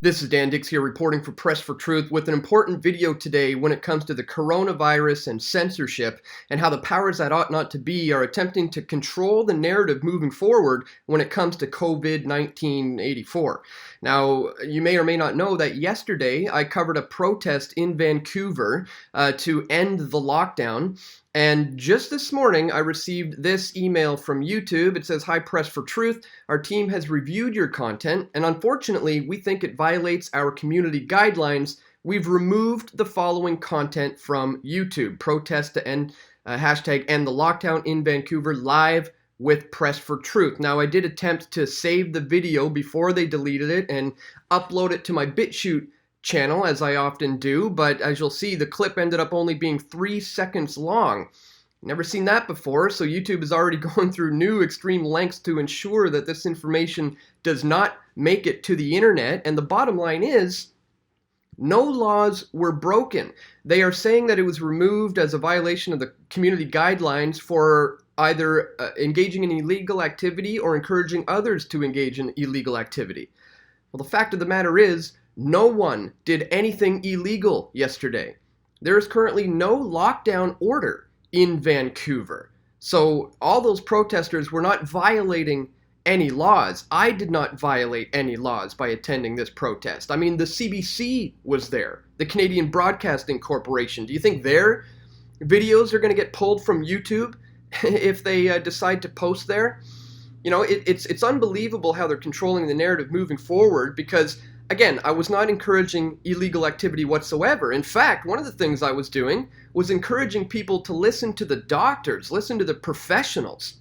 This is Dan Dix here reporting for Press for Truth with an important video today when it comes to the coronavirus and censorship and how the powers that ought not to be are attempting to control the narrative moving forward when it comes to COVID-19 84. Now, you may or may not know that yesterday I covered a protest in Vancouver to end the lockdown. And just this morning, I received this email from YouTube. It says, "Hi, Press for Truth. Our team has reviewed your content, and unfortunately, we think it violates our community guidelines. We've removed the following content from YouTube. Protest to end, hashtag end the lockdown in Vancouver live with Press for Truth." Now, I did attempt to save the video before they deleted it and upload it to my BitChute channel, as I often do, but as you'll see, the clip ended up only being 3 seconds long. Never seen that before, so YouTube is already going through new extreme lengths to ensure that this information does not make it to the internet, and the bottom line is, no laws were broken. They are saying that it was removed as a violation of the community guidelines for either engaging in illegal activity or encouraging others to engage in illegal activity. Well, the fact of the matter is, no one did anything illegal yesterday. There is currently no lockdown order in Vancouver. So all those protesters were not violating any laws. I did not violate any laws by attending this protest. I mean, the CBC was there, the Canadian Broadcasting Corporation. Do you think their videos are going to get pulled from YouTube if they decide to post there? You know, it's unbelievable how they're controlling the narrative moving forward because, again, I was not encouraging illegal activity whatsoever. In fact, one of the things I was doing was encouraging people to listen to the doctors, listen to the professionals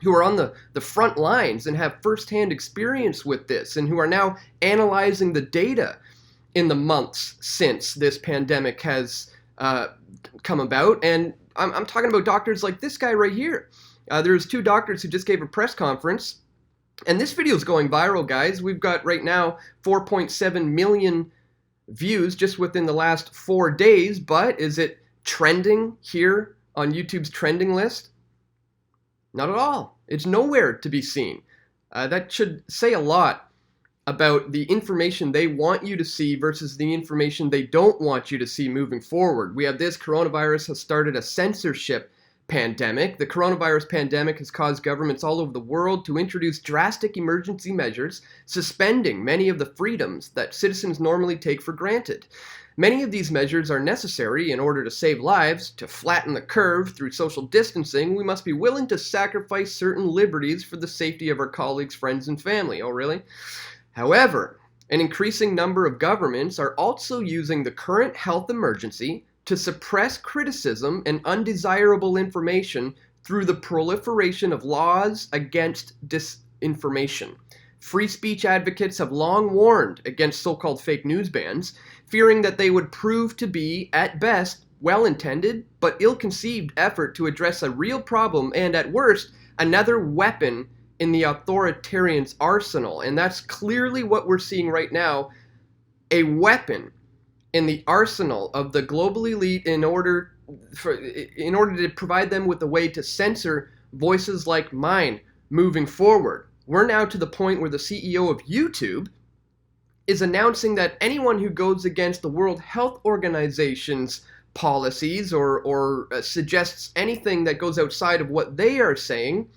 who are on the front lines and have firsthand experience with this and who are now analyzing the data in the months since this pandemic has come about. And I'm talking about doctors like this guy right here. There's 2 doctors who just gave a press conference. And this video is going viral, guys. We've got right now 4.7 million views just within the last 4 days. But is it trending here on YouTube's trending list? Not at all. It's nowhere to be seen. That should say a lot about the information they want you to see versus the information they don't want you to see moving forward. We have this: coronavirus has started a censorship pandemic. The coronavirus pandemic has caused governments all over the world to introduce drastic emergency measures, suspending many of the freedoms that citizens normally take for granted. Many of these measures are necessary in order to save lives. To flatten the curve through social distancing, we must be willing to sacrifice certain liberties for the safety of our colleagues, friends, and family. Oh, really? However, an increasing number of governments are also using the current health emergency to suppress criticism and undesirable information through the proliferation of laws against disinformation. Free speech advocates have long warned against so-called fake news bans, fearing that they would prove to be, at best, well-intended but ill-conceived effort to address a real problem and, at worst, another weapon in the authoritarian's arsenal. And that's clearly what we're seeing right now, a weapon in the arsenal of the global elite in order to provide them with a way to censor voices like mine moving forward. We're now to the point where the CEO of YouTube is announcing that anyone who goes against the World Health Organization's policies or suggests anything that goes outside of what they are saying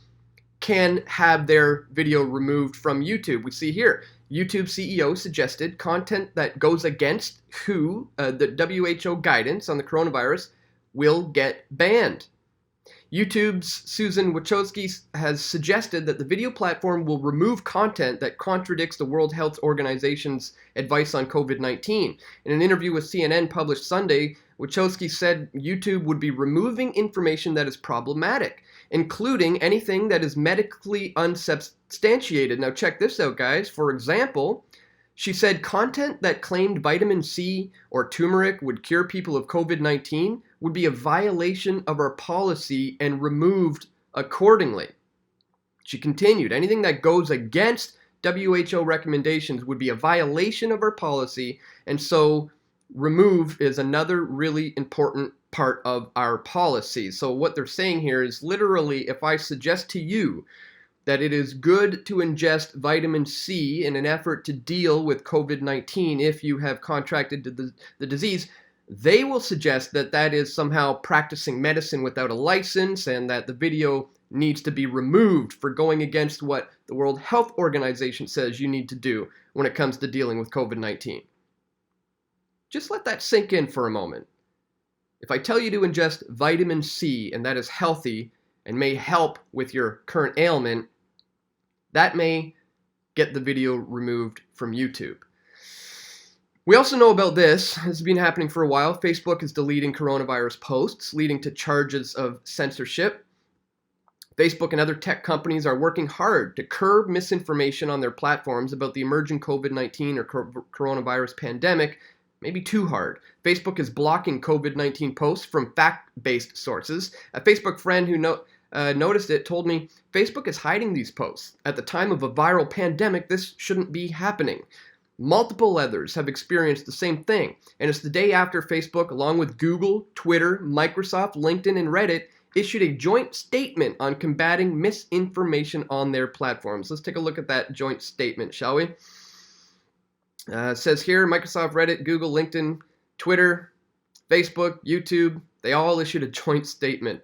can have their video removed from YouTube. We see here, YouTube CEO suggested content that goes against the WHO guidance on the coronavirus will get banned. YouTube's Susan Wojcicki has suggested that the video platform will remove content that contradicts the World Health Organization's advice on COVID-19. In an interview with CNN published Sunday, Wojcicki said YouTube would be removing information that is problematic, including anything that is medically unsubstantiated. Now check this out, guys. For example, she said content that claimed vitamin C or turmeric would cure people of COVID-19 would be a violation of our policy and removed accordingly. She continued, anything that goes against WHO recommendations would be a violation of our policy, and so remove is another really important part of our policy. So what they're saying here is literally, if I suggest to you that it is good to ingest vitamin C in an effort to deal with COVID-19 if you have contracted the disease, they will suggest that that is somehow practicing medicine without a license and that the video needs to be removed for going against what the World Health Organization says you need to do when it comes to dealing with COVID-19. Just let that sink in for a moment. If I tell you to ingest vitamin C and that is healthy and may help with your current ailment, that may get the video removed from YouTube. We also know about this. This has been happening for a while. Facebook is deleting coronavirus posts, leading to charges of censorship. Facebook and other tech companies are working hard to curb misinformation on their platforms about the emerging COVID-19 or coronavirus pandemic, maybe too hard. Facebook is blocking COVID-19 posts from fact-based sources. A Facebook friend who noticed it told me, Facebook is hiding these posts. At the time of a viral pandemic, this shouldn't be happening. Multiple others have experienced the same thing, and it's the day after Facebook, along with Google, Twitter, Microsoft, LinkedIn, and Reddit, issued a joint statement on combating misinformation on their platforms. Let's take a look at that joint statement, shall we? It says here, Microsoft, Reddit, Google, LinkedIn, Twitter, Facebook, YouTube, they all issued a joint statement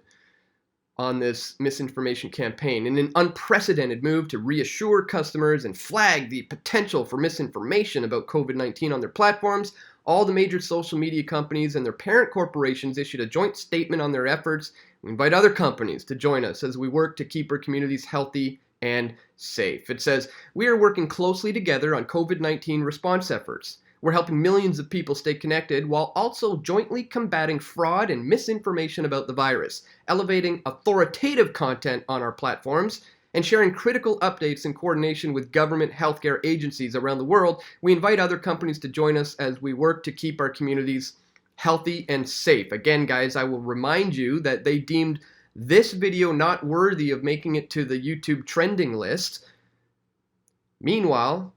on this misinformation campaign in an unprecedented move to reassure customers and flag the potential for misinformation about COVID-19 on their platforms. All the major social media companies and their parent corporations issued a joint statement on their efforts. We invite other companies to join us as we work to keep our communities healthy and safe. It says, we are working closely together on COVID-19 response efforts. We're helping millions of people stay connected while also jointly combating fraud and misinformation about the virus, elevating authoritative content on our platforms, and sharing critical updates in coordination with government healthcare agencies around the world. We invite other companies to join us as we work to keep our communities healthy and safe. Again, guys, I will remind you that they deemed this video not worthy of making it to the YouTube trending list. Meanwhile,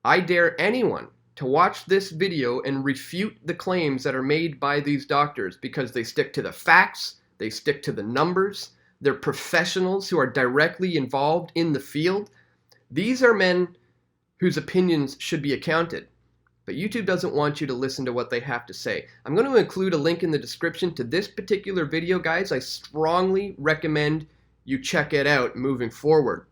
I dare anyone to watch this video and refute the claims that are made by these doctors because they stick to the facts, they stick to the numbers, they're professionals who are directly involved in the field. These are men whose opinions should be accounted. But YouTube doesn't want you to listen to what they have to say. I'm going to include a link in the description to this particular video, guys. I strongly recommend you check it out moving forward.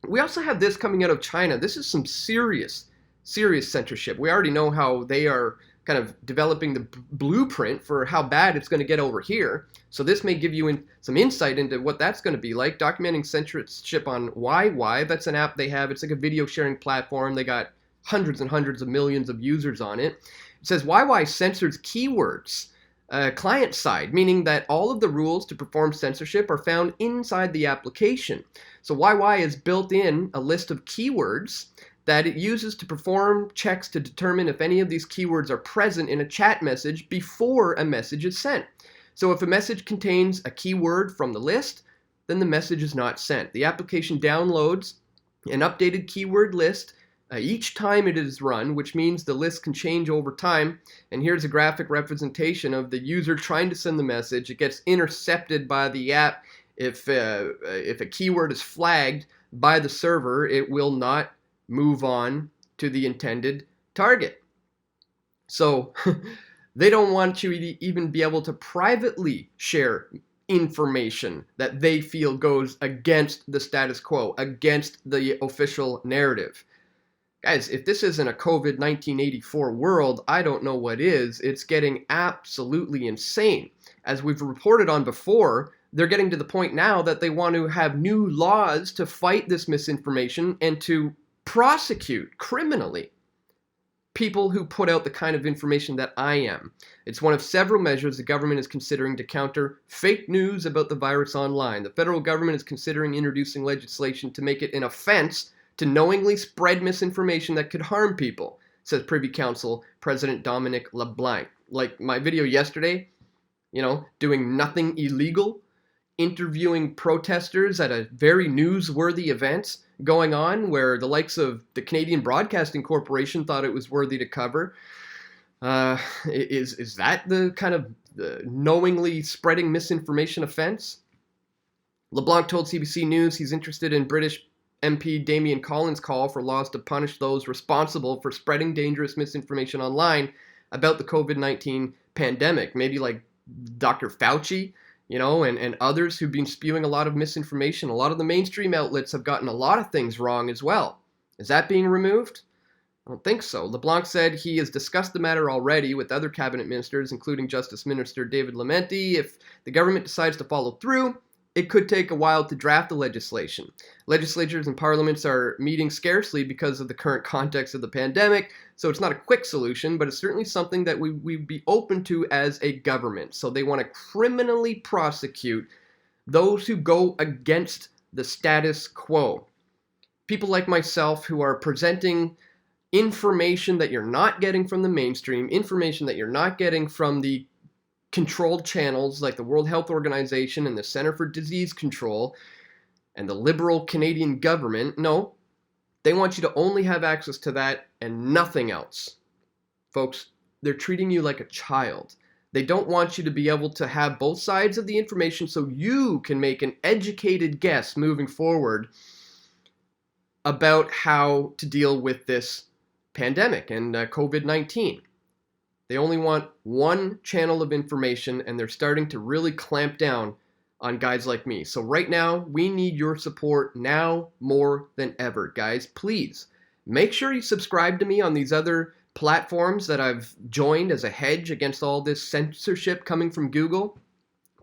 We also have this coming out of China. This is some serious censorship. We already know how they are kind of developing the blueprint for how bad it's going to get over here. So this may give you some insight into what that's going to be like. Documenting censorship on YY. That's an app they have. It's like a video sharing platform. They got hundreds and hundreds of millions of users on it. It says YY censors keywords client side, meaning that all of the rules to perform censorship are found inside the application. So YY has built in a list of keywords that it uses to perform checks to determine if any of these keywords are present in a chat message before a message is sent. So if a message contains a keyword from the list, then the message is not sent. The application downloads an updated keyword list each time it is run, which means the list can change over time. And here's a graphic representation of the user trying to send the message. It gets intercepted by the app. If a keyword is flagged by the server, it will not move on to the intended target. So they don't want you to even be able to privately share information that they feel goes against the status quo, against the official narrative. Guys, if this isn't a COVID-1984 world, I don't know what is. It's getting absolutely insane. As we've reported on before, they're getting to the point now that they want to have new laws to fight this misinformation and to prosecute criminally people who put out the kind of information that I am. It's one of several measures the government is considering to counter fake news about the virus online. The federal government is considering introducing legislation to make it an offense to knowingly spread misinformation that could harm people, says Privy Council President Dominic LeBlanc. Like my video yesterday, doing nothing illegal, interviewing protesters at a very newsworthy event going on where the likes of the Canadian Broadcasting Corporation thought it was worthy to cover. Is that the kind of knowingly spreading misinformation offense? LeBlanc told CBC News he's interested in British MP Damian Collins' call for laws to punish those responsible for spreading dangerous misinformation online about the COVID-19 pandemic. Maybe like Dr. Fauci, and others who've been spewing a lot of misinformation. A lot of the mainstream outlets have gotten a lot of things wrong as well. Is that being removed? I don't think so. LeBlanc said he has discussed the matter already with other cabinet ministers, including Justice Minister David Lametti. If the government decides to follow through, it could take a while to draft the legislation. Legislatures and parliaments are meeting scarcely because of the current context of the pandemic, so it's not a quick solution, but it's certainly something that we'd be open to as a government. So they want to criminally prosecute those who go against the status quo. People like myself who are presenting information that you're not getting from the mainstream, information that you're not getting from the controlled channels like the World Health Organization and the Center for Disease Control and the liberal Canadian government. No, they want you to only have access to that and nothing else. Folks, they're treating you like a child. They don't want you to be able to have both sides of the information so you can make an educated guess moving forward about how to deal with this pandemic and COVID-19. They only want one channel of information, and they're starting to really clamp down on guys like me. So right now, we need your support now more than ever. Guys, please make sure you subscribe to me on these other platforms that I've joined as a hedge against all this censorship coming from Google.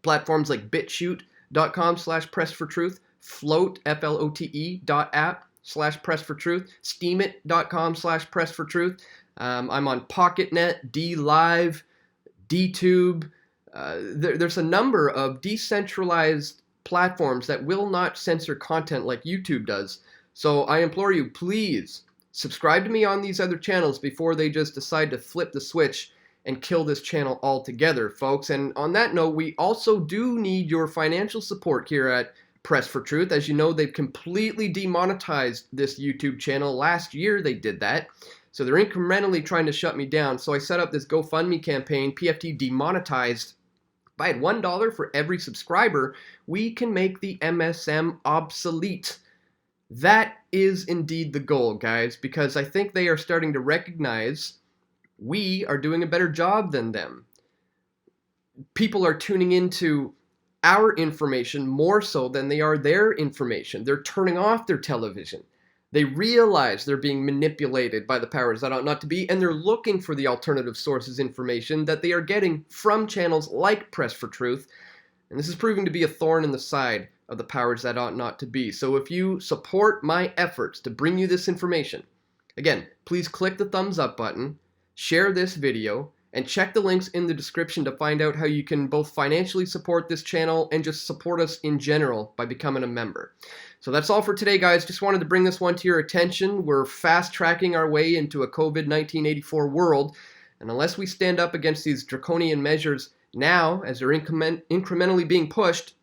Platforms like bitchute.com/pressfortruth, Flote, flote.app/pressfortruth, steemit.com/pressfortruth. I'm on PocketNet, DLive, DTube. There's a number of decentralized platforms that will not censor content like YouTube does. So I implore you, please subscribe to me on these other channels before they just decide to flip the switch and kill this channel altogether, folks. And on that note, we also do need your financial support here at Press for Truth. As you know, they've completely demonetized this YouTube channel. Last year they did that. So they're incrementally trying to shut me down. So I set up this GoFundMe campaign, PFT demonetized. If I had $1 for every subscriber, we can make the MSM obsolete. That is indeed the goal, guys, because I think they are starting to recognize we are doing a better job than them. People are tuning into our information more so than they are their information. They're turning off their television. They realize they're being manipulated by the powers that ought not to be, and they're looking for the alternative sources information that they are getting from channels like Press for Truth. And this is proving to be a thorn in the side of the powers that ought not to be. So if you support my efforts to bring you this information, again, please click the thumbs up button, share this video, and check the links in the description to find out how you can both financially support this channel and just support us in general by becoming a member. So that's all for today, guys. Just wanted to bring this one to your attention. We're fast-tracking our way into a COVID-19 84 world, and unless we stand up against these draconian measures now, as they're incrementally being pushed,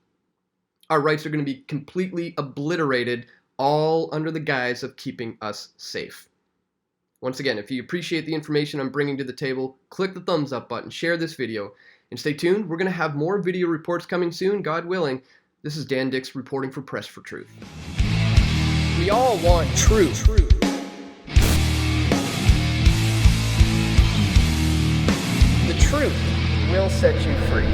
our rights are going to be completely obliterated, all under the guise of keeping us safe. Once again, if you appreciate the information I'm bringing to the table, click the thumbs up button, share this video, and stay tuned. We're going to have more video reports coming soon, God willing. This is Dan Dix reporting for Press for Truth. We all want truth. The truth will set you free.